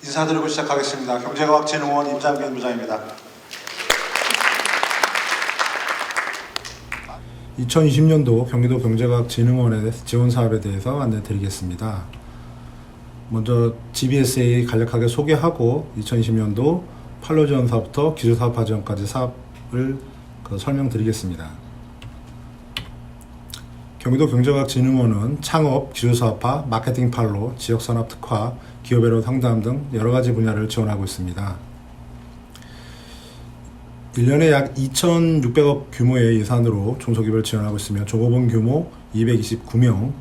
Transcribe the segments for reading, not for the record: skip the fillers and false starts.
인사드리고 시작하겠습니다. 경제과학진흥원 임장균 부장입니다. 2020년도 경기도 경제과학진흥원의 지원 사업에 대해서 안내드리겠습니다. 먼저 GBSA 간략하게 소개하고 2020년도 판로 지원 사업부터 기술 사업화 지원까지 사업을 설명드리겠습니다. 경기도 경제과학진흥원은 창업, 기술사업화, 마케팅 판로, 지역산업 특화, 기업애로 상담 등 여러가지 분야를 지원하고 있습니다. 1년에 약 2,600억 규모의 예산으로 중소기업을 지원하고 있으며 종업원 규모 229명,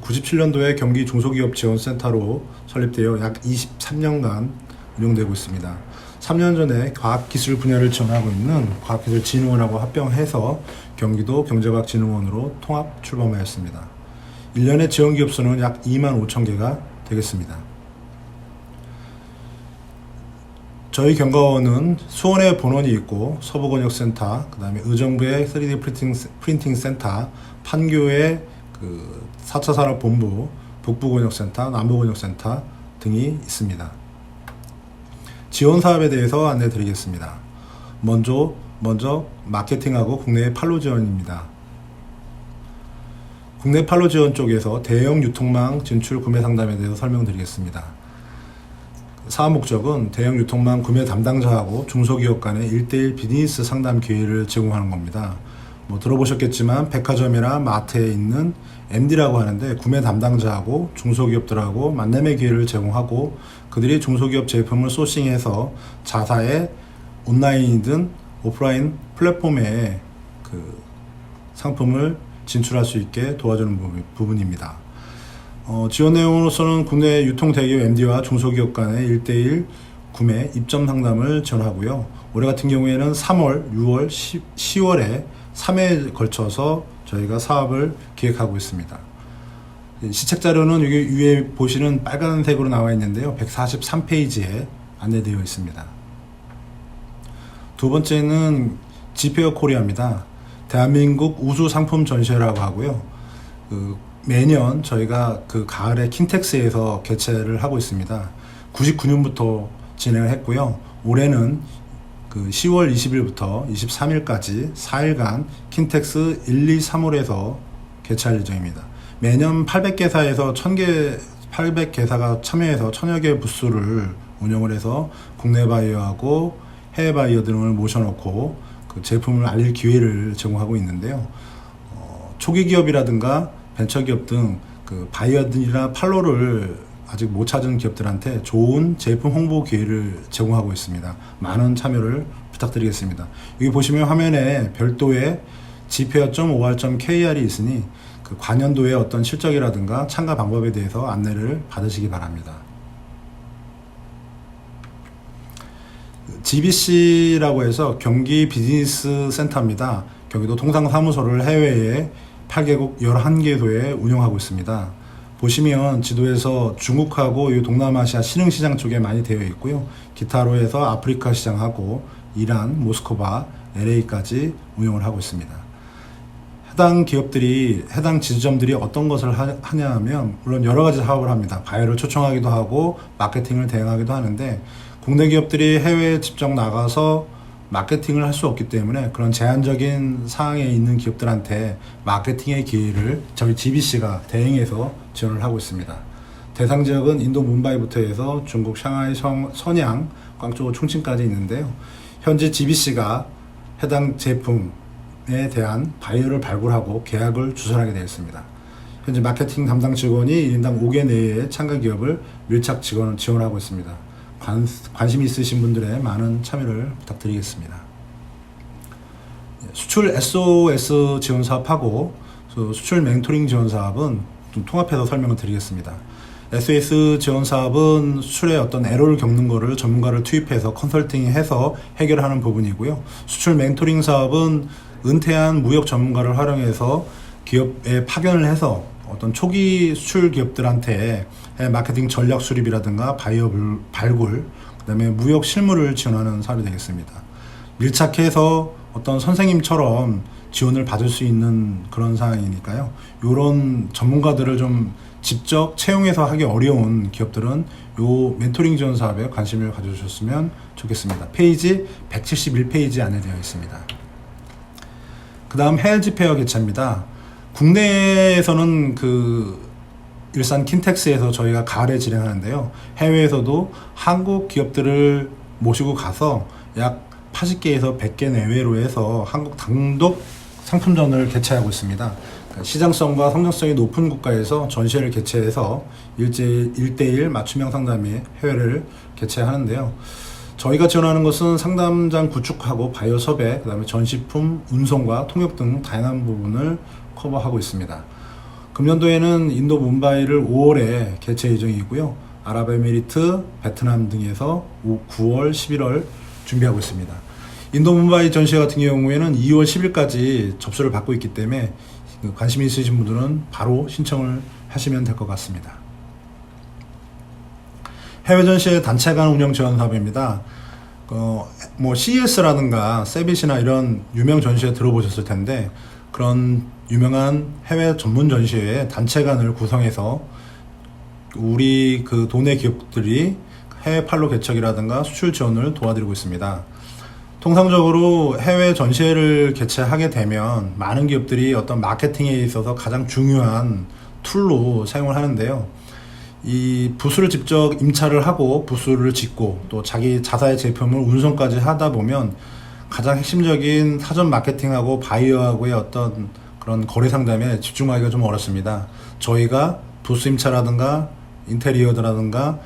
97년도에 경기 중소기업 지원센터로 설립되어 약 23년간 운영되고 있습니다. 3년 전에 과학기술 분야를 지원하고 있는 과학기술진흥원하고 합병해서 경기도 경제과학진흥원으로 통합 출범하였습니다. 1년의 지원기업 수는 약 2만 5천 개가 되겠습니다. 저희 경과원은 수원에 본원이 있고 서부권역센터, 그 다음에 의정부의 3D 프린팅 센터, 판교의 4차 산업본부, 북부권역센터, 남부권역센터 등이 있습니다. 지원 사업에 대해서 안내 드리겠습니다. 먼저 마케팅하고 국내 판로 지원입니다. 국내 판로 지원 쪽에서 대형 유통망 진출 구매 상담에 대해서 설명드리겠습니다. 사업 목적은 대형 유통망 구매 담당자하고 중소기업 간의 1:1 비즈니스 상담 기회를 제공하는 겁니다. 들어보셨겠지만 백화점이나 마트에 있는 MD라고 하는데 구매 담당자하고 중소기업들하고 만남의 기회를 제공하고 그들이 중소기업 제품을 소싱해서 자사의 온라인이든 오프라인 플랫폼에 상품을 진출할 수 있게 도와주는 부분입니다. 지원 내용으로서는 국내 유통 대기업 MD와 중소기업 간의 1:1 구매 입점 상담을 지원하고요. 올해 같은 경우에는 3월, 6월, 10월에 3회에 걸쳐서 저희가 사업을 기획하고 있습니다. 시책 자료는 여기 위에 보시는 빨간색으로 나와 있는데요. 143페이지에 안내되어 있습니다. 두 번째는 지페어 코리아입니다. 대한민국 우수 상품 전시회라고 하고요. 매년 저희가 가을에 킨텍스에서 개최를 하고 있습니다. 99년부터 진행을 했고요. 올해는 10월 20일부터 23일까지 4일간 킨텍스 1, 2, 3홀에서 개최할 예정입니다. 매년 800개사에서 800개사가 참여해서 1000여 개 부스를 운영을 해서 국내 바이어하고 해외 바이어 등을 모셔놓고 제품을 알릴 기회를 제공하고 있는데요. 초기 기업이라든가 벤처기업 등 바이어들이나 판로를 아직 못 찾은 기업들한테 좋은 제품 홍보 기회를 제공하고 있습니다. 많은 참여를 부탁드리겠습니다. 여기 보시면 화면에 별도의 gpr.or.kr이 있으니 관연도의 어떤 실적이라든가 참가 방법에 대해서 안내를 받으시기 바랍니다. GBC라고 해서 경기 비즈니스 센터입니다. 경기도 통상사무소를 해외에 8개국 11개소에 운영하고 있습니다. 보시면 지도에서 중국하고 이 동남아시아 신흥시장 쪽에 많이 되어 있고요. 기타로 해서 아프리카 시장하고 이란, 모스크바, LA까지 운영을 하고 있습니다. 해당 기업들이, 해당 지점들이 어떤 것을 하냐 하면 물론 여러 가지 사업을 합니다. 바이어를 초청하기도 하고 마케팅을 대행하기도 하는데 국내 기업들이 해외에 직접 나가서 마케팅을 할 수 없기 때문에 그런 제한적인 상황에 있는 기업들한테 마케팅의 기회를 저희 GBC가 대행해서 지원을 하고 있습니다. 대상 지역은 인도 뭄바이부터 해서 중국 샹하이, 선양, 광저우, 총칭까지 있는데요. 현재 GBC가 해당 제품에 대한 바이어를 발굴하고 계약을 주선하게 되었습니다. 현재 마케팅 담당 직원이 1인당 5개 내외의 참가 기업을 밀착 지원하고 있습니다. 관심 있으신 분들의 많은 참여를 부탁드리겠습니다. 수출 SOS 지원 사업하고 수출 멘토링 지원 사업은 좀 통합해서 설명을 드리겠습니다. SOS 지원 사업은 수출에 어떤 애로를 겪는 거를 전문가를 투입해서 컨설팅해서 해결하는 부분이고요. 수출 멘토링 사업은 은퇴한 무역 전문가를 활용해서 기업에 파견을 해서 어떤 초기 수출 기업들한테 마케팅 전략 수립이라든가 바이어 발굴, 그 다음에 무역 실무를 지원하는 사업이 되겠습니다. 밀착해서 어떤 선생님처럼 지원을 받을 수 있는 그런 상황이니까요. 이런 전문가들을 좀 직접 채용해서 하기 어려운 기업들은 요 멘토링 지원 사업에 관심을 가져주셨으면 좋겠습니다. 페이지 171페이지 안에 되어 있습니다. 그 다음 해외 집회와 개최입니다. 국내에서는 일산 킨텍스에서 저희가 가을에 진행하는데요. 해외에서도 한국 기업들을 모시고 가서 약 80개에서 100개 내외로 해서 한국 단독 상품전을 개최하고 있습니다. 시장성과 성장성이 높은 국가에서 전시회를 개최해서 1대1 맞춤형 상담의 해외를 개최하는데요. 저희가 지원하는 것은 상담장 구축하고 바이어 섭외, 그 다음에 전시품, 운송과 통역 등 다양한 부분을 커버하고 있습니다. 금년도에는 인도 뭄바이를 5월에 개최 예정이고요. 아랍에미리트, 베트남 등에서 9월, 11월 준비하고 있습니다. 인도 뭄바이 전시회 같은 경우에는 2월 10일까지 접수를 받고 있기 때문에 관심 있으신 분들은 바로 신청을 하시면 될 것 같습니다. 해외 전시회 단체 간 운영 지원 사업입니다. CES라든가 세빗이나 이런 유명 전시회 들어보셨을 텐데, 그런 유명한 해외 전문 전시회에 단체 간을 구성해서 우리 도내 기업들이 해외 판로 개척이라든가 수출 지원을 도와드리고 있습니다. 통상적으로 해외 전시회를 개최하게 되면 많은 기업들이 어떤 마케팅에 있어서 가장 중요한 툴로 사용을 하는데요. 이 부스를 직접 임차를 하고 부스를 짓고 또 자기 자사의 제품을 운송까지 하다 보면 가장 핵심적인 사전 마케팅하고 바이어하고의 어떤 그런 거래 상담에 집중하기가 좀 어렵습니다. 저희가 부스 임차라든가 인테리어라든가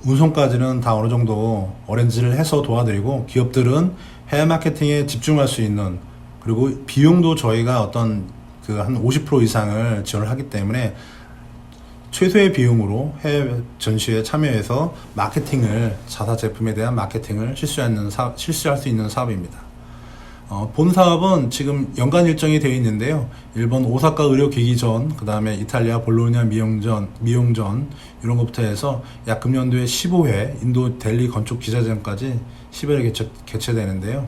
운송까지는 다 어느 정도 어렌지를 해서 도와드리고, 기업들은 해외 마케팅에 집중할 수 있는, 그리고 비용도 저희가 어떤 한 50% 이상을 지원을 하기 때문에 최소의 비용으로 해외 전시회에 참여해서 마케팅을, 자사 제품에 대한 마케팅을 실시할 수 있는 사업입니다. 본 사업은 지금 연간 일정이 되어 있는데요. 일본 오사카 의료기기전, 그 다음에 이탈리아 볼로냐 미용전 이런 것부터 해서 약 금년도에 15회, 인도 델리 건축 기자전까지 10회에 개최되는데요.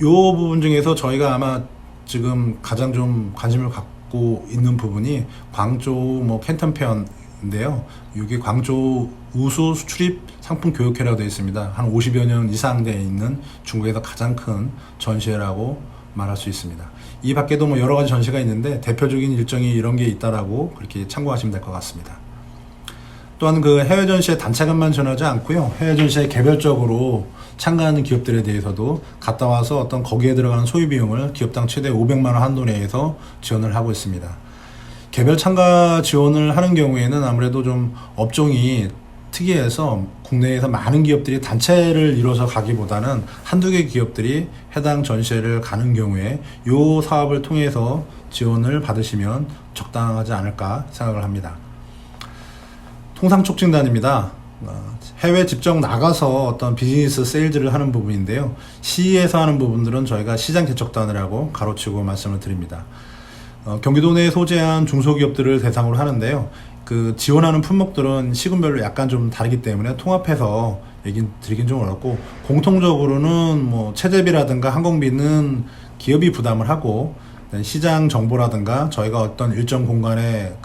요 부분 중에서 저희가 아마 지금 가장 좀 관심을 갖고 있는 부분이 광저우 캔턴페어인데요. 이게 광저우 우수 수출입 상품 교육회라고 되어 있습니다. 한 50여 년 이상 되어 있는 중국에서 가장 큰 전시회라고 말할 수 있습니다. 이 밖에도 여러 가지 전시가 있는데 대표적인 일정이 이런 게 있다라고 그렇게 참고하시면 될 것 같습니다. 또한 해외 전시회 단체간만 전하지 않고요. 해외 전시회 개별적으로 참가하는 기업들에 대해서도 갔다 와서 어떤 거기에 들어가는 소요 비용을 기업당 최대 500만 원 한도 내에서 지원을 하고 있습니다. 개별 참가 지원을 하는 경우에는 아무래도 좀 업종이 특이해서 국내에서 많은 기업들이 단체를 이뤄서 가기보다는 한두 개 기업들이 해당 전시회를 가는 경우에 이 사업을 통해서 지원을 받으시면 적당하지 않을까 생각을 합니다. 통상촉진단입니다. 해외 직접 나가서 어떤 비즈니스 세일즈를 하는 부분인데요. 시에서 하는 부분들은 저희가 시장 개척단이라고 가로치고 말씀을 드립니다. 경기도 내에 소재한 중소기업들을 대상으로 하는데요. 지원하는 품목들은 시군별로 약간 좀 다르기 때문에 통합해서 얘기 드리긴 좀 어렵고, 공통적으로는 체재비라든가 항공비는 기업이 부담을 하고, 시장 정보라든가 저희가 어떤 일정 공간에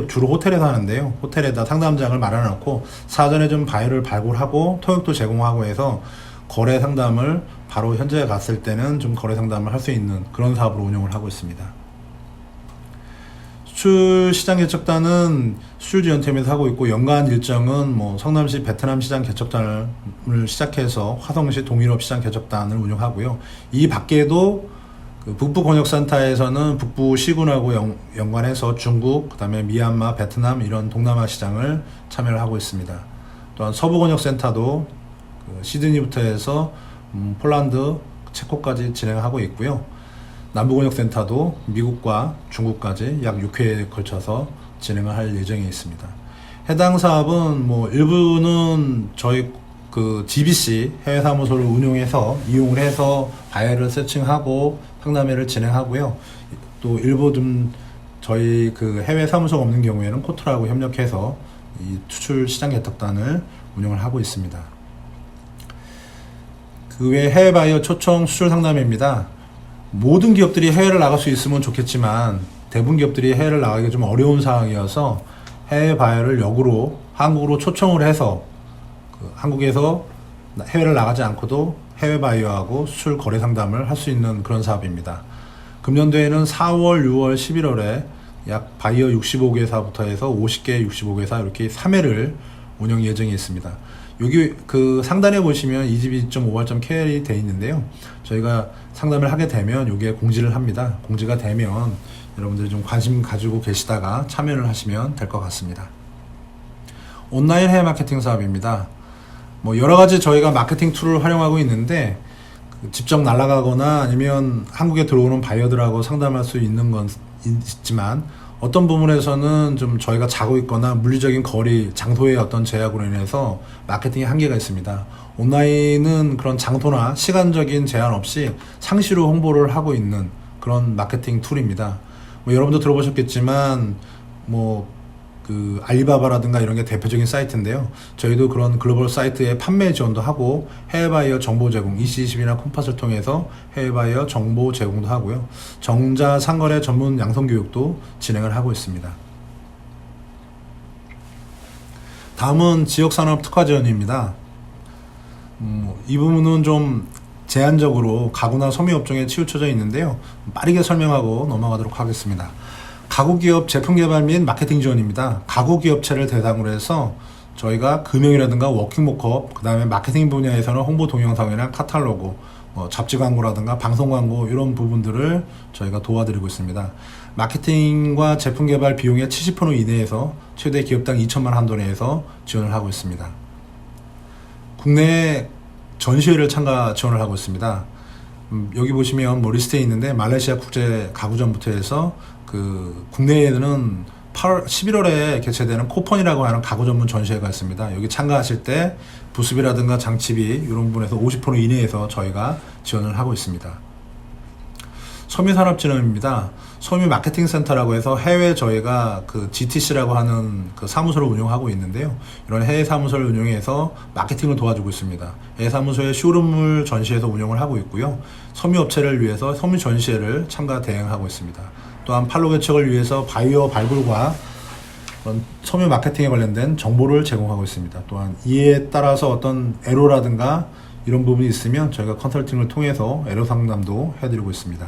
주로 호텔에서 하는데요. 호텔에다 상담장을 마련해 놓고 사전에 좀 바이어를 발굴하고 통역도 제공하고 해서 거래 상담을 바로 현장에 갔을 때는 좀 거래 상담을 할 수 있는 그런 사업으로 운영을 하고 있습니다. 수출 시장 개척단은 수출 지원팀에서 하고 있고, 연간 일정은 성남시 베트남 시장 개척단을 시작해서 화성시 동유럽 시장 개척단을 운영하고요. 이 밖에도 북부 권역센터에서는 북부 시군하고 연관해서 중국, 그 다음에 미얀마, 베트남 이런 동남아 시장을 참여를 하고 있습니다. 또한 서부 권역센터도 시드니부터 해서 폴란드, 체코까지 진행하고 있고요. 남부권역센터도 미국과 중국까지 약 6회에 걸쳐서 진행을 할 예정에 있습니다. 해당 사업은 일부는 저희 GBC 해외사무소를 운용해서 이용을 해서 바이어를 세팅하고 상담회를 진행하고요. 또 일부 좀 저희 해외 사무소가 없는 경우에는 코트라고 협력해서 이 수출 시장 개척단을 운영을 하고 있습니다. 그 외 해외 바이어 초청 수출 상담회입니다. 모든 기업들이 해외를 나갈 수 있으면 좋겠지만 대부분 기업들이 해외를 나가기 좀 어려운 상황이어서 해외 바이어를 역으로 한국으로 초청을 해서 한국에서 해외를 나가지 않고도 해외 바이어하고 수출 거래 상담을 할 수 있는 그런 사업입니다. 금년도에는 4월, 6월, 11월에 약 바이어 65개사부터 해서 50개, 65개사 이렇게 3회를 운영 예정이 있습니다. 여기 그 상단에 보시면 22.5발점.kr이 되어 있는데요. 저희가 상담을 하게 되면 여기에 공지를 합니다. 공지가 되면 여러분들이 좀 관심 가지고 계시다가 참여를 하시면 될 것 같습니다. 온라인 해외 마케팅 사업입니다. 뭐 여러 가지 저희가 마케팅 툴을 활용하고 있는데 직접 날아가거나 아니면 한국에 들어오는 바이어들하고 상담할 수 있는 건 있지만 어떤 부분에서는 좀 저희가 자고 있거나 물리적인 거리, 장소의 어떤 제약으로 인해서 마케팅에 한계가 있습니다. 온라인은 그런 장소나 시간적인 제한 없이 상시로 홍보를 하고 있는 그런 마케팅 툴입니다. 뭐 여러분도 들어보셨겠지만 그 알리바바라든가 이런 게 대표적인 사이트인데요. 저희도 그런 글로벌 사이트에 판매 지원도 하고 해외 바이어 정보 제공, EC20이나 콤팟을 통해서 해외 바이어 정보 제공도 하고요. 정자 상거래 전문 양성 교육도 진행을 하고 있습니다. 다음은 지역산업 특화 지원입니다. 이 부분은 좀 제한적으로 가구나 섬유업종에 치우쳐져 있는데요. 빠르게 설명하고 넘어가도록 하겠습니다. 가구기업 제품개발 및 마케팅 지원입니다. 가구기업체를 대상으로 해서 저희가 금융이라든가 워킹모컵, 그 다음에 마케팅 분야에서는 홍보 동영상이나 카탈로그, 잡지 광고라든가 방송 광고 이런 부분들을 저희가 도와드리고 있습니다. 마케팅과 제품 개발 비용의 70% 이내에서 최대 기업당 2천만 한도 내에서 지원을 하고 있습니다. 국내 전시회를 참가 지원을 하고 있습니다. 여기 보시면 리스트에 있는데 말레이시아 국제 가구전부터 해서 국내에는 11월에 개최되는 코펀이라고 하는 가구 전문 전시회가 있습니다. 여기 참가하실 때 부스비라든가 장치비 이런 부분에서 50% 이내에서 저희가 지원을 하고 있습니다. 섬유산업진흥입니다. 섬유 마케팅 센터라고 해서 해외 저희가 GTC라고 하는 사무소를 운영하고 있는데요. 이런 해외 사무소를 운영해서 마케팅을 도와주고 있습니다. 해외 사무소의 쇼룸을 전시해서 운영을 하고 있고요. 섬유 업체를 위해서 섬유 전시회를 참가 대행하고 있습니다. 또한 판로 개척을 위해서 바이오 발굴과 섬유 마케팅에 관련된 정보를 제공하고 있습니다. 또한 이에 따라서 어떤 애로라든가 이런 부분이 있으면 저희가 컨설팅을 통해서 애로 상담도 해드리고 있습니다.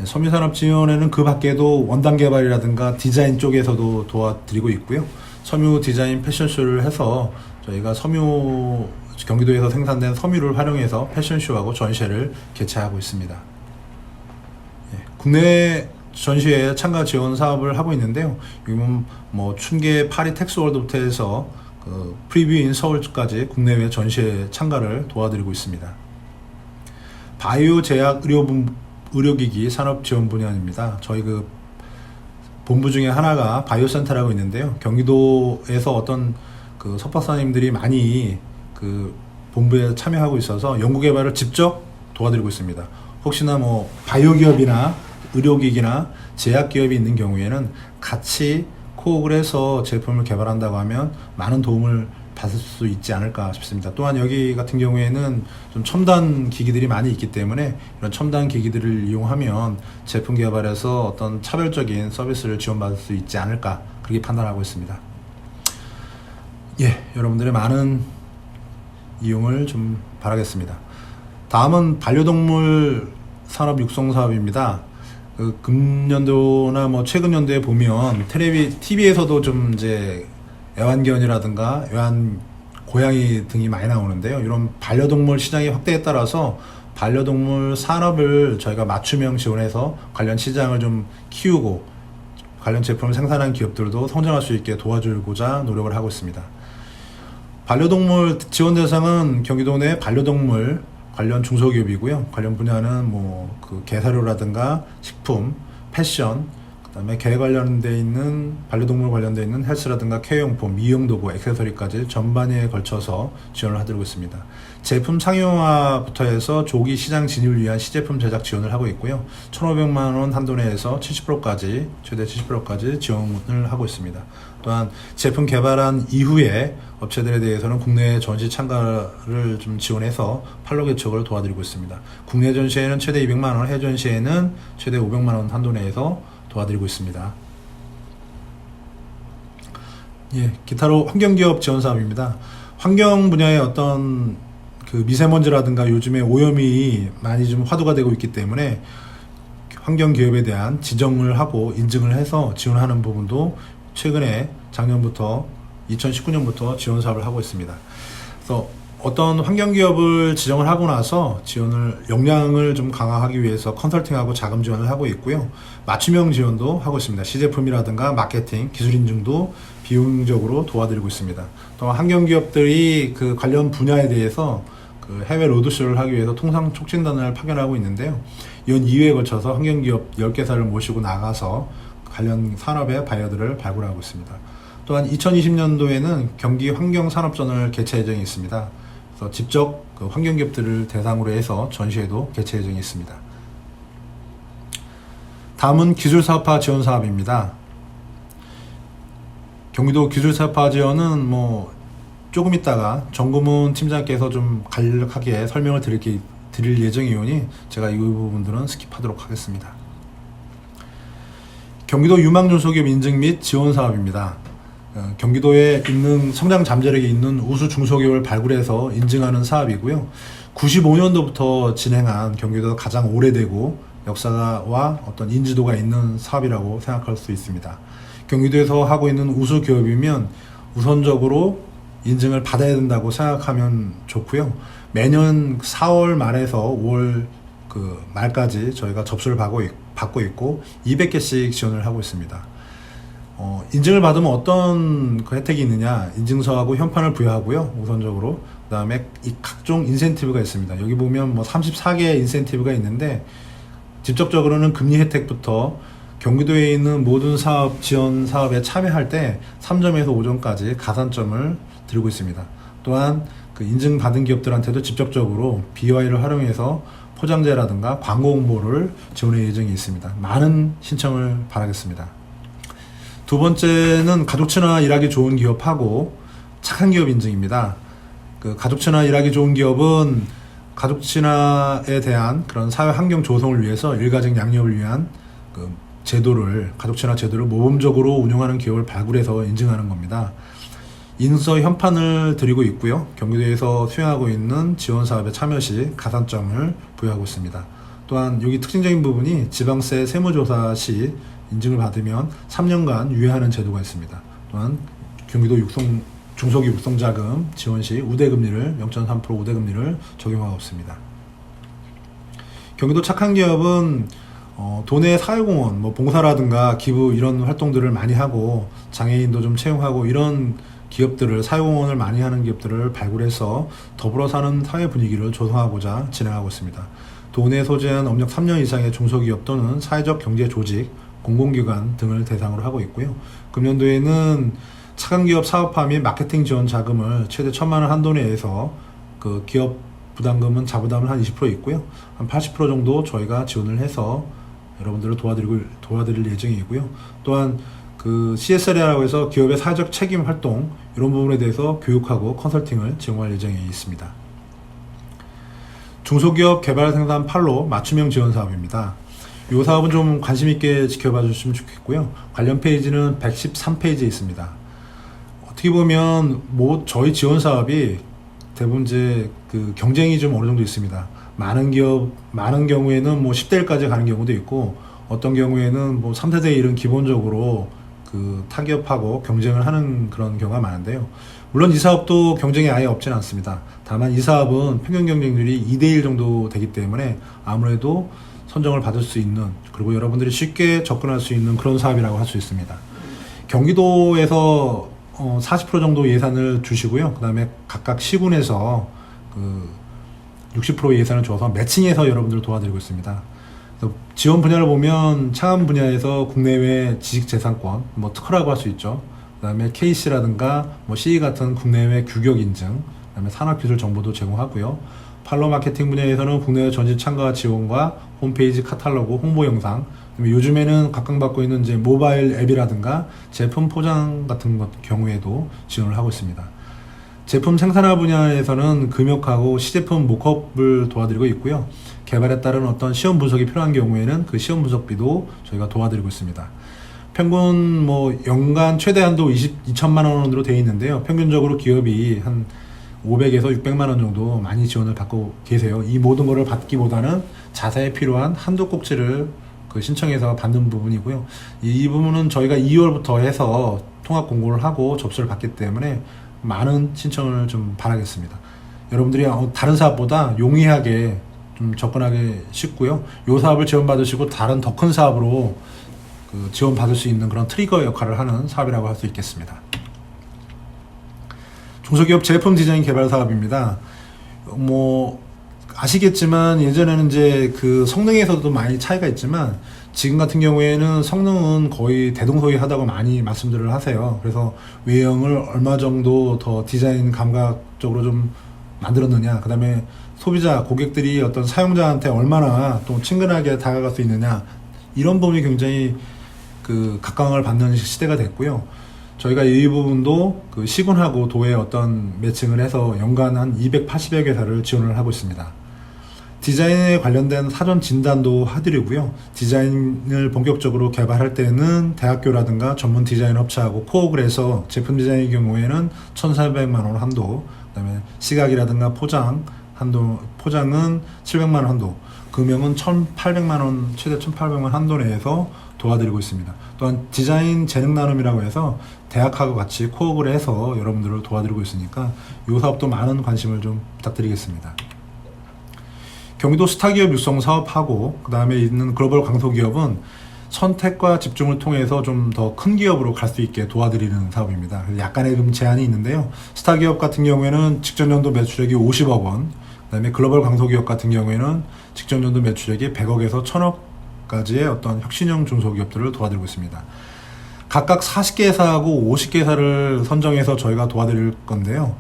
섬유산업 지원에는 그 밖에도 원단 개발이라든가 디자인 쪽에서도 도와드리고 있고요. 섬유 디자인 패션쇼를 해서 저희가 경기도에서 생산된 섬유를 활용해서 패션쇼하고 전시회를 개최하고 있습니다. 국내 전시회 참가 지원 사업을 하고 있는데요. 지금 춘계 파리 텍스월드부터 해서 프리뷰인 서울까지 국내외 전시회 참가를 도와드리고 있습니다. 바이오 제약 의료기기 산업 지원 분야입니다. 저희 본부 중에 하나가 바이오센터라고 있는데요. 경기도에서 어떤 석박사님들이 많이 본부에 참여하고 있어서 연구개발을 직접 도와드리고 있습니다. 혹시나 바이오 기업이나 의료기기나 제약기업이 있는 경우에는 같이 코업을 해서 제품을 개발한다고 하면 많은 도움을 받을 수 있지 않을까 싶습니다. 또한 여기 같은 경우에는 좀 첨단 기기들이 많이 있기 때문에 이런 첨단 기기들을 이용하면 제품 개발에서 어떤 차별적인 서비스를 지원받을 수 있지 않을까 그렇게 판단하고 있습니다. 여러분들의 많은 이용을 좀 바라겠습니다. 다음은 반려동물 산업 육성 사업입니다. 금년도나 최근 연도에 보면 TV에서도 좀 이제 애완견이라든가 고양이 등이 많이 나오는데요. 이런 반려동물 시장의 확대에 따라서 반려동물 산업을 저희가 맞춤형 지원해서 관련 시장을 좀 키우고 관련 제품을 생산한 기업들도 성장할 수 있게 도와주고자 노력을 하고 있습니다. 반려동물 지원 대상은 경기도 내 반려동물 관련 중소기업이고요. 관련 분야는 개사료라든가 식품, 패션, 그다음에 개 관련돼 있는 반려동물 관련돼 있는 헬스라든가 케어용품, 미용도구, 액세서리까지 전반에 걸쳐서 지원을 해드리고 있습니다. 제품 상용화부터 해서 조기 시장 진입을 위한 시제품 제작 지원을 하고 있고요. 1,500만 원 한도 내에서 70%까지 최대 70%까지 지원을 하고 있습니다. 또한 제품 개발한 이후에 업체들에 대해서는 국내 전시 참가를 좀 지원해서 판로 개척을 도와드리고 있습니다. 국내 전시에는 최대 200만 원, 해외 전시에는 최대 500만 원 한도 내에서 도와드리고 있습니다. 예, 기타로 환경기업 지원 사업입니다. 환경 분야의 어떤 그 미세먼지라든가 요즘에 오염이 많이 좀 화두가 되고 있기 때문에 환경기업에 대한 지정을 하고 인증을 해서 지원하는 부분도 최근에 작년부터 2019년부터 지원 사업을 하고 있습니다. 그래서 어떤 환경기업을 지정을 하고 나서 지원을 역량을 좀 강화하기 위해서 컨설팅하고 자금 지원을 하고 있고요. 맞춤형 지원도 하고 있습니다. 시제품이라든가 마케팅, 기술 인증도 비용적으로 도와드리고 있습니다. 또 환경기업들이 그 관련 분야에 대해서 그 해외 로드쇼를 하기 위해서 통상 촉진단을 파견하고 있는데요. 이번 2회에 걸쳐서 환경기업 10개사를 모시고 나가서 관련 산업의 바이어들을 발굴하고 있습니다. 또한 2020년도에는 경기 환경산업전을 개최 예정이 있습니다. 그래서 직접 그 환경기업들을 대상으로 해서 전시회도 개최 예정이 있습니다. 다음은 기술사업화 지원 사업입니다. 경기도 기술사업화 지원은 뭐 조금 있다가 정구문 팀장께서 좀 간략하게 설명을 드릴 예정이오니 제가 이 부분들은 스킵하도록 하겠습니다. 경기도 유망중소기업 인증 및 지원 사업입니다. 경기도에 있는 성장 잠재력이 있는 우수 중소기업을 발굴해서 인증하는 사업이고요. 95년도부터 진행한 경기도에서 가장 오래되고 역사와 어떤 인지도가 있는 사업이라고 생각할 수 있습니다. 경기도에서 하고 있는 우수 기업이면 우선적으로 인증을 받아야 된다고 생각하면 좋고요. 매년 4월 말에서 5월 그 말까지 저희가 접수를 받고 있고 200개씩 지원을 하고 있습니다. 인증을 받으면 어떤 그 혜택이 있느냐, 인증서하고 현판을 부여하고요. 우선적으로 그 다음에 이 각종 인센티브가 있습니다. 여기 보면 뭐 34개의 인센티브가 있는데 직접적으로는 금리 혜택부터 경기도에 있는 모든 사업 지원 사업에 참여할 때 3점에서 5점까지 가산점을 드리고 있습니다. 또한 그 인증받은 기업들한테도 직접적으로 BY를 활용해서 포장재라든가 광고 홍보를 지원할 예정이 있습니다. 많은 신청을 바라겠습니다. 두 번째는 가족 친화 일하기 좋은 기업하고 착한 기업 인증입니다. 그 가족 친화 일하기 좋은 기업은 가족 친화에 대한 그런 사회 환경 조성을 위해서 일가정 양립을 위한 그 제도를, 가족 친화 제도를 모범적으로 운영하는 기업을 발굴해서 인증하는 겁니다. 인증서 현판을 드리고 있고요. 경기도에서 수행하고 있는 지원 사업에 참여 시 가산점을 부여하고 있습니다. 또한 여기 특징적인 부분이 지방세 세무조사 시 인증을 받으면 3년간 유예하는 제도가 있습니다. 또한 경기도 중소기업 육성자금 지원 시 우대금리를 0.3% 우대금리를 적용하고 있습니다. 경기도 착한 기업은 도내 사회공헌, 뭐 봉사라든가 기부 이런 활동들을 많이 하고 장애인도 좀 채용하고 이런 기업들을 사회공헌을 많이 하는 기업들을 발굴해서 더불어 사는 사회 분위기를 조성하고자 진행하고 있습니다. 도내 소재한 업력 3년 이상의 중소기업 또는 사회적 경제 조직, 공공기관 등을 대상으로 하고 있고요. 금년도에는 착한 기업 사업화 및 마케팅 지원 자금을 최대 1,000만 원 한도 내에서 그 기업 부담금은 자부담은 한 20% 있고요. 한 80% 정도 저희가 지원을 해서 여러분들을 도와드릴 예정이고요. 또한 그 CSR이라고 해서 기업의 사회적 책임 활동 이런 부분에 대해서 교육하고 컨설팅을 제공할 예정이 있습니다. 중소기업 개발 생산 판로 맞춤형 지원 사업입니다. 이 사업은 좀 관심 있게 지켜봐 주시면 좋겠고요. 관련 페이지는 113페이지에 있습니다. 어떻게 보면 저희 지원 사업이 대부분 이제 그 경쟁이 좀 어느 정도 있습니다. 많은 경우에는 뭐 10대 1까지 가는 경우도 있고 어떤 경우에는 뭐 3세대 1은 기본적으로 그 타기업하고 경쟁을 하는 그런 경우가 많은데요. 물론 이 사업도 경쟁이 아예 없지는 않습니다. 다만 이 사업은 평균 경쟁률이 2대1 정도 되기 때문에 아무래도 선정을 받을 수 있는, 그리고 여러분들이 쉽게 접근할 수 있는 그런 사업이라고 할 수 있습니다. 경기도에서 40% 정도 예산을 주시고요. 그 다음에 각각 시군에서 그 60% 예산을 줘서 매칭해서 여러분들을 도와드리고 있습니다. 그래서 지원 분야를 보면 창업 분야에서 국내외 지식재산권, 뭐 특허라고 할 수 있죠. 그다음에 KC라든가 뭐 CE 같은 국내외 규격 인증, 그다음에 산업기술 정보도 제공하고요. 팔로워 마케팅 분야에서는 국내외 전시 참가 지원과 홈페이지 카탈로그, 홍보 영상, 요즘에는 각광받고 있는 이제 모바일 앱이라든가 제품 포장 같은 경우에도 지원을 하고 있습니다. 제품 생산화 분야에서는 금역하고 시제품 모컵을 도와드리고 있고요. 개발에 따른 어떤 시험 분석이 필요한 경우에는 그 시험 분석비도 저희가 도와드리고 있습니다. 평균 뭐 연간 최대 한도 2천만 원으로 되어 있는데요. 평균적으로 기업이 한 500에서 600만 원 정도 많이 지원을 받고 계세요. 이 모든 거를 받기보다는 자사에 필요한 한도 꼭지를 신청해서 받는 부분이고요. 이 부분은 저희가 2월부터 해서 통합 공고를 하고 접수를 받기 때문에 많은 신청을 좀 바라겠습니다. 여러분들이 다른 사업보다 용이하게 좀 접근하기 쉽고요. 이 사업을 지원받으시고 다른 더 큰 사업으로 지원받을 수 있는 그런 트리거 역할을 하는 사업이라고 할 수 있겠습니다. 중소기업 제품 디자인 개발 사업입니다. 뭐 아시겠지만 예전에는 이제 그 성능에서도 많이 차이가 있지만 지금 같은 경우에는 성능은 거의 대동소이하다고 많이 말씀들을 하세요. 그래서 외형을 얼마 정도 더 디자인 감각적으로 좀 만들었느냐, 그 다음에 소비자, 고객들이 어떤 사용자한테 얼마나 또 친근하게 다가갈 수 있느냐, 이런 부분이 굉장히 각광을 받는 시대가 됐고요. 저희가 이 부분도 시군하고 도에 어떤 매칭을 해서 연간 한 280여 개사를 지원을 하고 있습니다. 디자인에 관련된 사전 진단도 해드리고요. 디자인을 본격적으로 개발할 때는 대학교라든가 전문 디자인 업체하고 코업을 해서 제품 디자인의 경우에는 1,400만 원 한도, 그 다음에 시각이라든가 포장은 700만 원 한도, 금액은 1,800만 원, 최대 1,800만 원 한도 내에서 도와드리고 있습니다. 또한 디자인 재능 나눔이라고 해서 대학하고 같이 코업을 해서 여러분들을 도와드리고 있으니까 이 사업도 많은 관심을 좀 부탁드리겠습니다. 경기도 스타기업 육성 사업하고 그 다음에 있는 글로벌 강소기업은 선택과 집중을 통해서 좀 더 큰 기업으로 갈 수 있게 도와드리는 사업입니다. 약간의 좀 제한이 있는데요. 스타기업 같은 경우에는 직전 연도 매출액이 50억 원, 그 다음에 글로벌 강소기업 같은 경우에는 직전 연도 매출액이 100억에서 1000억까지의 어떤 혁신형 중소기업들을 도와드리고 있습니다. 각각 40개사하고 50개사를 선정해서 저희가 도와드릴 건데요.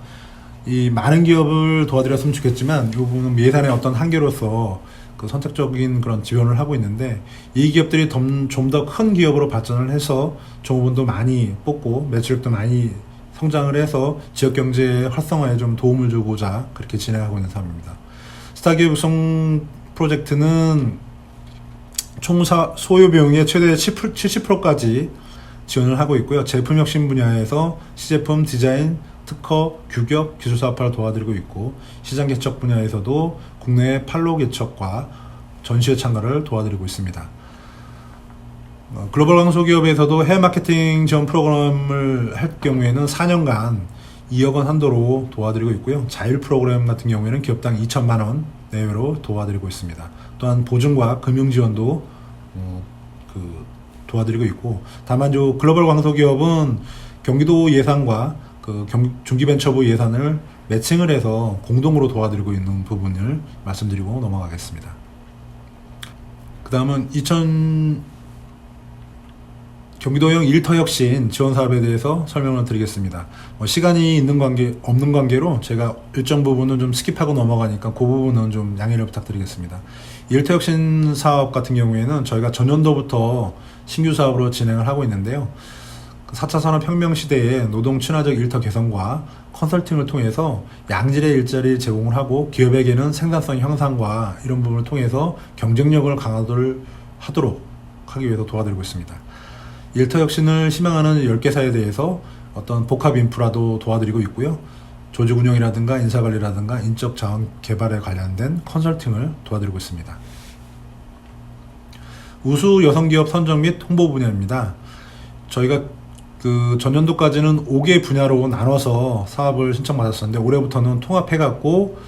이 많은 기업을 도와드렸으면 좋겠지만 이 부분은 예산의 어떤 한계로서 선택적인 그런 지원을 하고 있는데, 이 기업들이 좀 더 큰 기업으로 발전을 해서 종업원도 많이 뽑고 매출액도 많이 성장을 해서 지역 경제 활성화에 좀 도움을 주고자 그렇게 진행하고 있는 사업입니다. 스타기업 육성 프로젝트는 총 소요 비용의 최대 70%까지 지원을 하고 있고요. 제품 혁신 분야에서 시제품 디자인, 특허, 규격, 기술 사업화를 도와드리고 있고, 시장 개척 분야에서도 국내 판로 개척과 전시회 참가를 도와드리고 있습니다. 글로벌 강소기업에서도 해외 마케팅 지원 프로그램을 할 경우에는 4년간 2억 원 한도로 도와드리고 있고요. 자율 프로그램 같은 경우에는 기업당 2천만 원 내외로 도와드리고 있습니다. 또한 보증과 금융 지원도 도와드리고 있고, 다만 글로벌 강소기업은 경기도 예산과 중기벤처부 예산을 매칭을 해서 공동으로 도와드리고 있는 부분을 말씀드리고 넘어가겠습니다. 그 다음은 경기도형 일터혁신 지원 사업에 대해서 설명을 드리겠습니다. 시간이 있는 없는 관계로 제가 일정 부분은 좀 스킵하고 넘어가니까 그 부분은 좀 양해를 부탁드리겠습니다. 일터혁신 사업 같은 경우에는 저희가 전년도부터 신규 사업으로 진행을 하고 있는데요. 4차 산업혁명 시대에 노동 친화적 일터 개선과 컨설팅을 통해서 양질의 일자리를 제공을 하고 기업에게는 생산성 향상과 이런 부분을 통해서 경쟁력을 강화하도록 하기 위해서 도와드리고 있습니다. 일터 혁신을 희망하는 10개사에 대해서 어떤 복합 인프라도 도와드리고 있고요. 조직 운영이라든가 인사관리라든가 인적 자원 개발에 관련된 컨설팅을 도와드리고 있습니다. 우수 여성기업 선정 및 홍보 분야입니다. 저희가 전년도까지는 5개 분야로 나눠서 사업을 신청받았었는데, 올해부터는 통합해갖고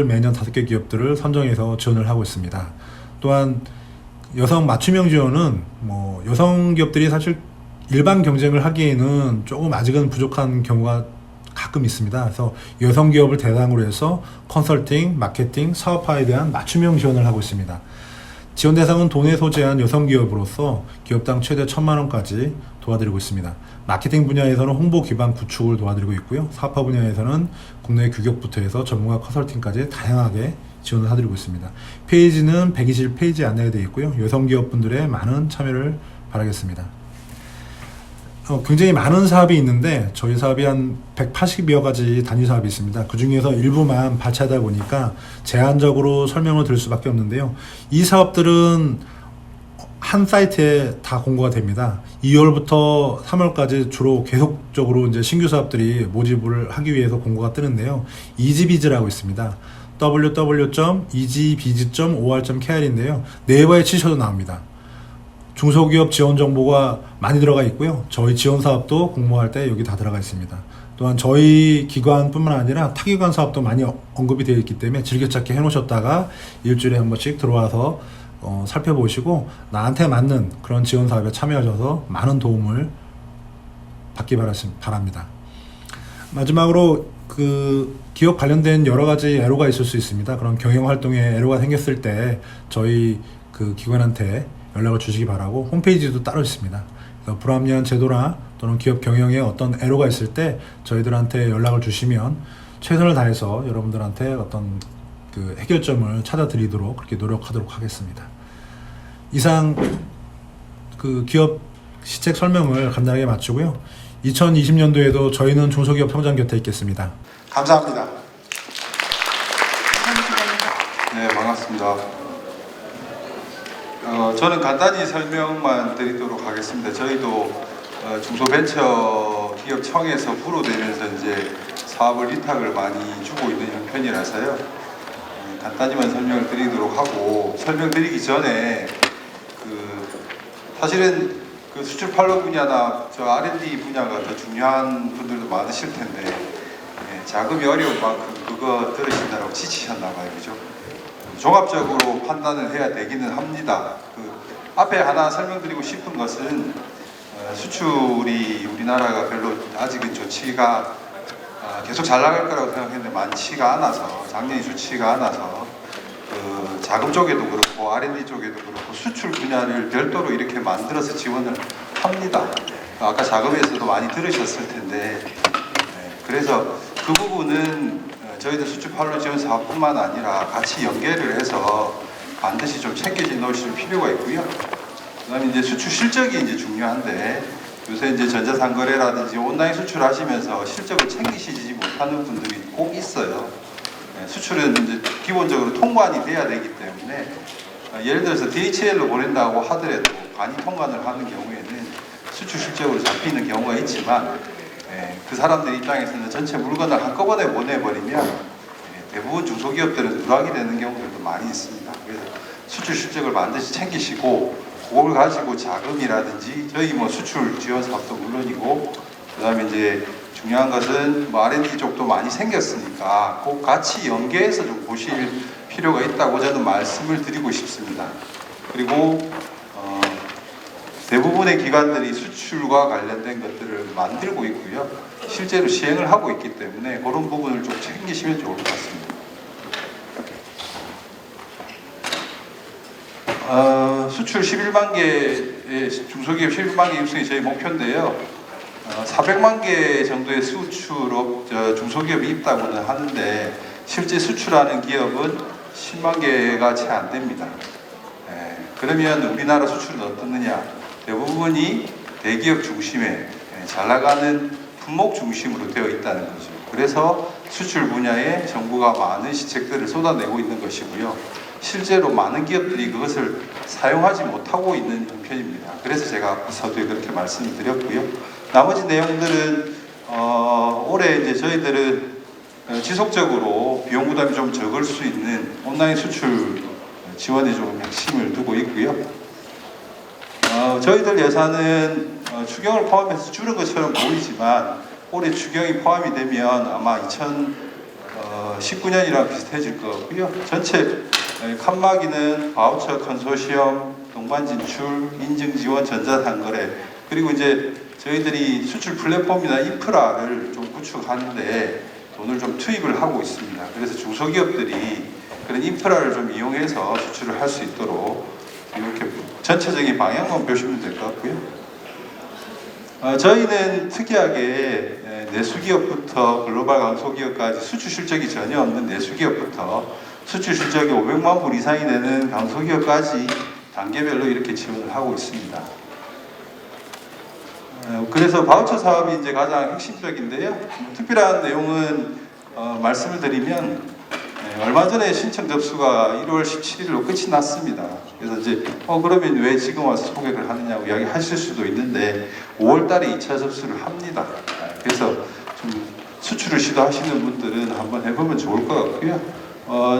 매년 5개 기업들을 선정해서 지원을 하고 있습니다. 또한 여성 맞춤형 지원은 여성 기업들이 사실 일반 경쟁을 하기에는 조금 아직은 부족한 경우가 가끔 있습니다. 그래서 여성 기업을 대상으로 해서 컨설팅, 마케팅, 사업화에 대한 맞춤형 지원을 하고 있습니다. 지원 대상은 돈에 소재한 여성기업으로서 기업당 최대 1,000만 원까지 도와드리고 있습니다. 마케팅 분야에서는 홍보 기반 구축을 도와드리고 있고요. 사업화 분야에서는 국내 규격부터 해서 전문가 컨설팅까지 다양하게 지원을 해드리고 있습니다. 페이지는 121페이지에 안내가 되어 있고요. 여성기업분들의 많은 참여를 바라겠습니다. 굉장히 많은 사업이 있는데 저희 사업이 한 180여 가지 단위 사업이 있습니다. 그 중에서 일부만 발췌하다 보니까 제한적으로 설명을 드릴 수밖에 없는데요. 이 사업들은 한 사이트에 다 공고가 됩니다. 2월부터 3월까지 주로 계속적으로 이제 신규 사업들이 모집을 하기 위해서 공고가 뜨는데요. 이지비즈라고 있습니다. www.easybiz.or.kr인데요. 네이버에 치셔도 나옵니다. 중소기업 지원 정보가 많이 들어가 있고요. 저희 지원 사업도 공모할 때 여기 다 들어가 있습니다. 또한 저희 기관뿐만 아니라 타기관 사업도 많이 언급이 되어 있기 때문에 즐겨찾기 해놓으셨다가 일주일에 한 번씩 들어와서 살펴보시고 나한테 맞는 그런 지원 사업에 참여하셔서 많은 도움을 받기 바랍니다. 마지막으로 그 기업 관련된 여러 가지 애로가 있을 수 있습니다. 그런 경영 활동에 애로가 생겼을 때 저희 그 기관한테 연락을 주시기 바라고 홈페이지도 따로 있습니다. 그래서 불합리한 제도나 또는 기업 경영에 어떤 애로가 있을 때 저희들한테 연락을 주시면 최선을 다해서 여러분들한테 어떤 그 해결점을 찾아드리도록 그렇게 노력하도록 하겠습니다. 이상 그 기업 시책 설명을 간단하게 마치고요. 2020년도에도 저희는 중소기업 성장 곁에 있겠습니다. 감사합니다. 네, 반갑습니다. 저는 간단히 설명만 드리도록 하겠습니다. 저희도 중소벤처기업청에서 부로되면서 이제 사업을 위탁을 많이 주고 있는 형편이라서요. 간단히만 설명을 드리도록 하고, 설명드리기 전에 사실은 그 수출 판로 분야나 저 R&D 분야가 더 중요한 분들도 많으실 텐데 자금이 어려운 만큼 그거 들으신다고 지치셨나 봐요, 그죠? 종합적으로 판단을 해야 되기는 합니다. 그 앞에 하나 설명드리고 싶은 것은 수출이 우리나라가 별로 아직은 좋지가 계속 잘 나갈 거라고 생각했는데 많지가 않아서, 작년이 좋지가 않아서 그 자금 쪽에도 그렇고 R&D 쪽에도 그렇고 수출 분야를 별도로 이렇게 만들어서 지원을 합니다. 아까 자금에서도 많이 들으셨을 텐데 그래서 그 부분은 저희들 수출 판로 지원 사업뿐만 아니라 같이 연계를 해서 반드시 좀 챙겨 놓으실 필요가 있고요. 그다음에 이제 수출 실적이 이제 중요한데 요새 이제 전자상거래라든지 온라인 수출하시면서 실적을 챙기시지 못하는 분들이 꼭 있어요. 수출은 이제 기본적으로 통관이 돼야 되기 때문에 예를 들어서 DHL로 보낸다고 하더라도 간이 통관을 하는 경우에는 수출 실적으로 잡히는 경우가 있지만 그 사람들 입장에서는 전체 물건을 한꺼번에 보내버리면 대부분 중소기업들은 누락이 되는 경우들도 많이 있습니다. 그래서 수출 실적을 반드시 챙기시고 그걸 가지고 자금이라든지 저희 뭐 수출 지원 사업도 물론이고 그다음에 이제 중요한 것은 뭐 R&D 쪽도 많이 생겼으니까 꼭 같이 연계해서 좀 보실 필요가 있다고 저는 말씀을 드리고 싶습니다. 그리고 대부분의 기관들이 수출과 관련된 것들을 만들고 있고요. 실제로 시행을 하고 있기 때문에 그런 부분을 좀 챙기시면 좋을 것 같습니다. 수출 11만 개의 중소기업 11만 개 육성이 저희 목표인데요. 400만 개 정도의 수출업 중소기업이 있다고는 하는데 실제 수출하는 기업은 10만 개가 채 안 됩니다. 그러면 우리나라 수출은 어떻느냐? 대부분이 대기업 중심에 잘 나가는 품목 중심으로 되어 있다는 거죠. 그래서 수출 분야에 정부가 많은 시책들을 쏟아내고 있는 것이고요. 실제로 많은 기업들이 그것을 사용하지 못하고 있는 형편입니다. 그래서 제가 서두에 그렇게 말씀을 드렸고요. 나머지 내용들은 올해 이제 저희들은 지속적으로 비용 부담이 좀 적을 수 있는 온라인 수출 지원에 좀 핵심을 두고 있고요. 저희들 예산은 추경을 포함해서 줄은 것처럼 보이지만 올해 추경이 포함이 되면 아마 2019년이랑 비슷해질 것 같고요. 전체 칸막이는 바우처 컨소시엄, 동반 진출, 인증 지원, 전자상거래 그리고 이제 저희들이 수출 플랫폼이나 인프라를 좀 구축하는데 돈을 좀 투입을 하고 있습니다. 그래서 중소기업들이 그런 인프라를 좀 이용해서 수출을 할 수 있도록 이렇게 전체적인 방향만 보시면 될 것 같고요. 저희는 특이하게 내수기업부터 글로벌 강소기업까지 수출 실적이 전혀 없는 내수기업부터 수출 실적이 500만 불 이상이 되는 강소기업까지 단계별로 이렇게 지원을 하고 있습니다. 그래서 바우처 사업이 이제 가장 핵심적인데요. 특별한 내용은 말씀을 드리면 얼마 전에 신청 접수가 1월 17일로 끝이 났습니다. 그래서 이제 그러면 왜 지금 와서 소개를 하느냐고 이야기하실 수도 있는데 5월 달에 2차 접수를 합니다. 그래서 좀 수출을 시도하시는 분들은 한번 해보면 좋을 것 같고요.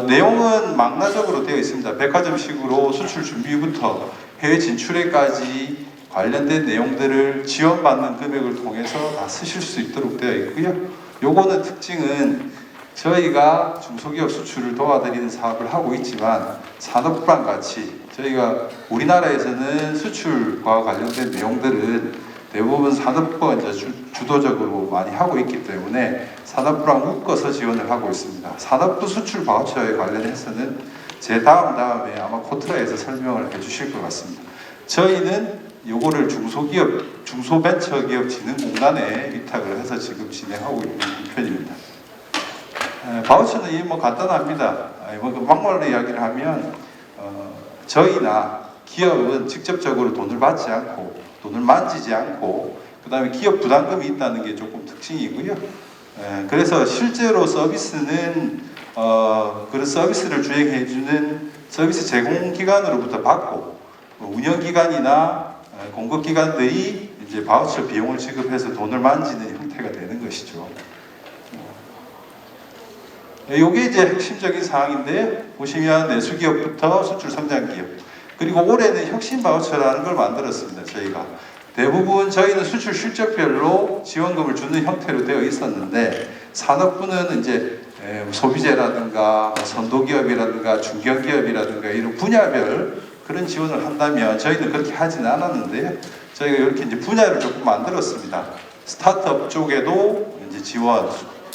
내용은 망라적으로 되어 있습니다. 백화점식으로 수출 준비부터 해외 진출에까지 관련된 내용들을 지원받는 금액을 통해서 다 쓰실 수 있도록 되어 있고요. 요거는 특징은 저희가 중소기업 수출을 도와드리는 사업을 하고 있지만 산업부랑 같이 저희가 우리나라에서는 수출과 관련된 내용들은 대부분 산업부가 이제 주도적으로 많이 하고 있기 때문에 산업부랑 묶어서 지원을 하고 있습니다. 산업부 수출 바우처에 관련해서는 제 다음에 아마 코트라에서 설명을 해주실 것 같습니다. 저희는 요거를 중소벤처기업진흥공단에 위탁을 해서 지금 진행하고 있는 편입니다. 바우처는 간단합니다. 막말로 이야기를 하면 저희나 기업은 직접적으로 돈을 받지 않고 돈을 만지지 않고 그 다음에 기업 부담금이 있다는 게 조금 특징이고요. 그래서 실제로 서비스는 그런 서비스를 주행해주는 서비스 제공기관으로부터 받고 운영기관이나 공급기관들이 이제 바우처 비용을 지급해서 돈을 만지는 형태가 되는 것이죠. 이게 이제 핵심적인 사항인데 보시면 내수기업부터 수출성장기업 그리고 올해는 혁신 바우처라는 걸 만들었습니다. 저희가 대부분 저희는 수출 실적별로 지원금을 주는 형태로 되어 있었는데 산업부는 이제 소비재라든가 선도기업이라든가 중견기업이라든가 이런 분야별 그런 지원을 한다면 저희는 그렇게 하지는 않았는데요. 저희가 이렇게 이제 분야를 조금 만들었습니다. 스타트업 쪽에도 이제 지원,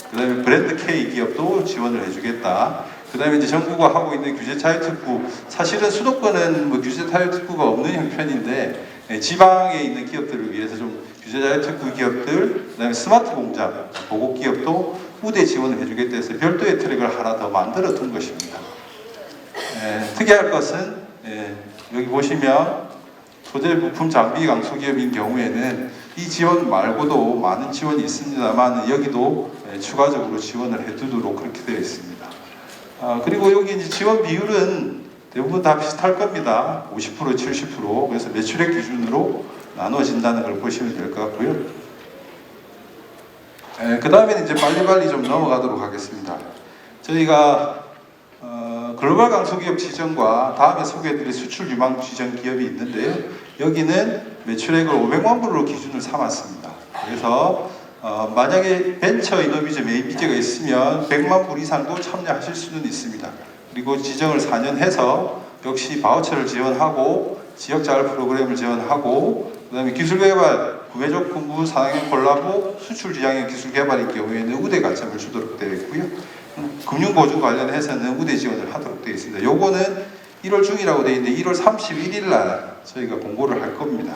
그다음에 브랜드 K 기업도 지원을 해주겠다. 그다음에 이제 정부가 하고 있는 규제 자유특구, 사실은 수도권은 규제 자유특구가 없는 형편인데 지방에 있는 기업들을 위해서 좀 규제 자유특구 기업들, 그다음에 스마트 공장, 보급 기업도 우대 지원을 해주겠다 해서 별도의 트랙을 하나 더 만들어 둔 것입니다. 특이할 것은 여기 보시면 소재 부품 장비 강소기업인 경우에는 이 지원 말고도 많은 지원이 있습니다만 여기도 추가적으로 지원을 해두도록 그렇게 되어 있습니다. 그리고 여기 이제 지원 비율은 대부분 다 비슷할 겁니다. 50%, 70%. 그래서 매출액 기준으로 나눠진다는 걸 보시면 될 것 같고요. 그 다음에는 이제 빨리빨리 좀 넘어가도록 하겠습니다. 저희가 글로벌 강소기업 지정과 다음에 소개해드릴 수출 유망 지정 기업이 있는데요. 여기는 매출액을 500만 불로 기준을 삼았습니다. 그래서 만약에 벤처 이노비즈 메인 비제가 있으면 100만 불 이상도 참여하실 수는 있습니다. 그리고 지정을 4년 해서 역시 바우처를 지원하고 지역자활 프로그램을 지원하고 그 다음에 기술개발, 구매조건부, 상향 콜라보, 수출 지향형 기술개발의 경우에는 우대 가점을 주도록 되어 있고요. 금융보증 관련해서는 우대 지원을 하도록 되어 있습니다. 요거는 1월 중이라고 되어 있는데 1월 31일 날 저희가 공고를 할 겁니다.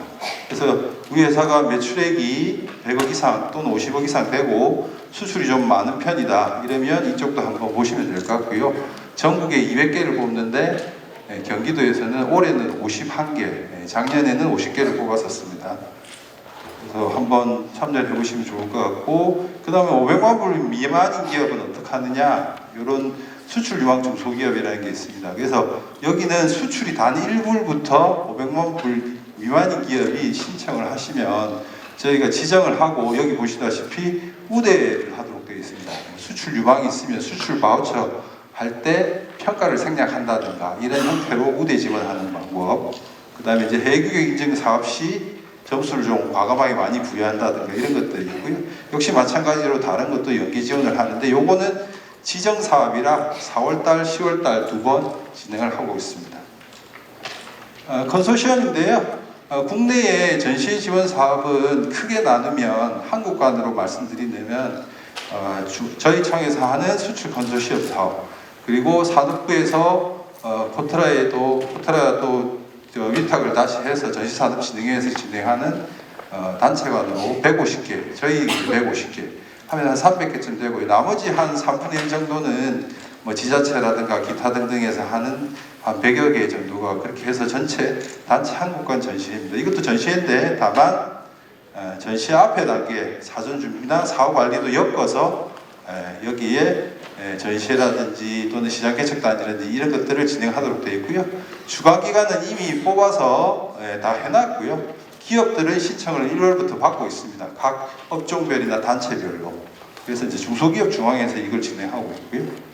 그래서 우리 회사가 매출액이 100억 이상 또는 50억 이상 되고 수출이 좀 많은 편이다 이러면 이쪽도 한번 보시면 될 것 같고요. 전국에 200개를 뽑는데 경기도에서는 올해는 51개, 작년에는 50개를 뽑았었습니다. 그래서 한번 참여해 보시면 좋을 것 같고, 그 다음에 500만 불 미만인 기업은 어떻게 하느냐, 이런 수출 유망 중소기업이라는 게 있습니다. 그래서 여기는 수출이 단 1불부터 500만 불 미만인 기업이 신청을 하시면 저희가 지정을 하고 여기 보시다시피 우대를 하도록 되어 있습니다. 수출 유망이 있으면 수출 바우처 할 때 평가를 생략한다든가 이런 형태로 우대 지원하는 방법, 그 다음에 이제 해외규격 인증 사업 시 점수를 좀 과감하게 많이 부여한다든가 이런 것들이 있고요. 역시 마찬가지로 다른 것도 연계 지원을 하는데 요거는 지정 사업이라 4월달, 10월달 두 번 진행을 하고 있습니다. 컨소시엄인데요. 국내의 전시 지원 사업은 크게 나누면 한국관으로 말씀드리면 저희 청에서 하는 수출 컨소시엄 사업, 그리고 산업부에서 포트라도 위탁을 다시 해서 전시산업진흥회에서 진행하는 단체관으로 150개, 저희 150개 하면 한 300개쯤 되고요. 나머지 한 3분의 1 정도는 뭐 지자체라든가 기타 등등에서 하는 한 100여 개 정도가 그렇게 해서 전체 단체 한국관 전시회입니다. 이것도 전시회인데 다만 전시 앞에 단계 사전 준비나 사후 관리도 엮어서 여기에 전시회라든지 또는 시장 개척단이라든지 이런 것들을 진행하도록 되어 있고요. 주관 기간은 이미 뽑아서 다 해놨고요. 기업들은 신청을 1월부터 받고 있습니다. 각 업종별이나 단체별로. 그래서 이제 중소기업 중앙에서 이걸 진행하고 있고요.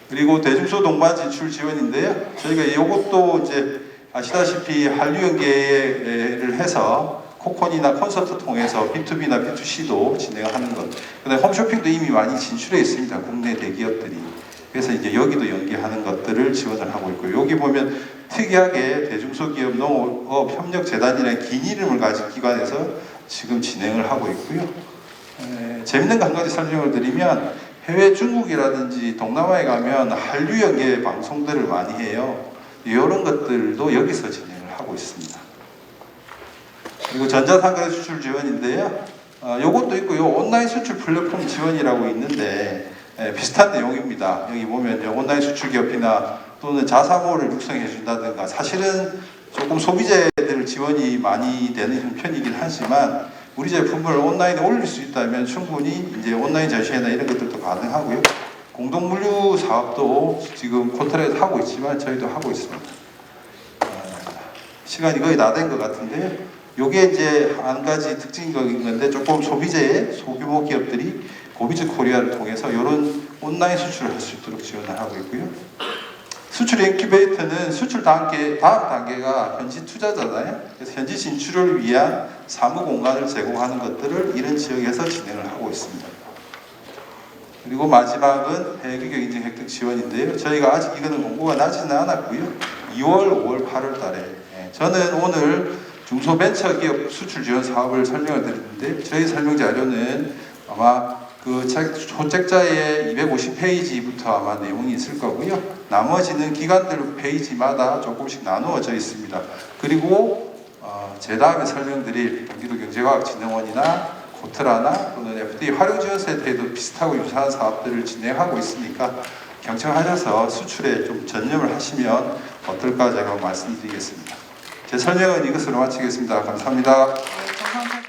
그리고 대중소 동반 진출 지원인데요. 저희가 이것도 이제 아시다시피 한류 연계를 해서 코콘이나 콘서트 통해서 B2B나 B2C도 진행하는 것. 그다음에 홈쇼핑도 이미 많이 진출해 있습니다. 국내 대기업들이. 그래서 이제 여기도 연계하는 것들을 지원을 하고 있고요. 여기 보면 특이하게 대중소기업 농업협력재단이라는 긴 이름을 가진 기관에서 지금 진행을 하고 있고요. 재밌는 거 한 가지 설명을 드리면 해외 중국이라든지 동남아에 가면 한류 연계 방송들을 많이 해요. 이런 것들도 여기서 진행을 하고 있습니다. 그리고 전자상가의 수출 지원인데요. 요것도 있고요. 온라인 수출 플랫폼 지원이라고 있는데 비슷한 내용입니다. 여기 보면 온라인 수출 기업이나 또는 자사모를 육성해 준다든가 사실은 조금 소비재들 지원이 많이 되는 편이긴 하지만 우리 제품을 온라인에 올릴 수 있다면 충분히 이제 온라인 전시회나 이런 것들도 가능하고요. 공동물류 사업도 지금 콘트라에서 하고 있지만 저희도 하고 있습니다. 시간이 거의 다 된 것 같은데요. 요게 이제 한 가지 특징인 건데 조금 소비재의 소규모 기업들이 고비즈 코리아를 통해서 이런 온라인 수출을 할 수 있도록 지원을 하고 있고요. 수출 인큐베이터는 수출 다음 단계가 현지 투자잖아요. 그래서 현지 진출을 위한 사무 공간을 제공하는 것들을 이런 지역에서 진행을 하고 있습니다. 그리고 마지막은 해외기업 인증 획득 지원인데요. 저희가 아직 이거는 공고가 나지는 않았고요. 2월, 5월, 8월 달에 저는 오늘 중소벤처기업 수출 지원 사업을 설명을 드렸는데 저희 설명 자료는 아마 그 초책자의 250페이지부터 아마 내용이 있을 거고요. 나머지는 기관들 페이지마다 조금씩 나누어져 있습니다. 그리고 제 다음에 설명드릴 경기도 경제과학진흥원이나 코트라나 또는 FDA 활용지원센터에도 비슷하고 유사한 사업들을 진행하고 있으니까 경청하셔서 수출에 좀 전념을 하시면 어떨까 제가 말씀드리겠습니다. 제 설명은 이것으로 마치겠습니다. 감사합니다.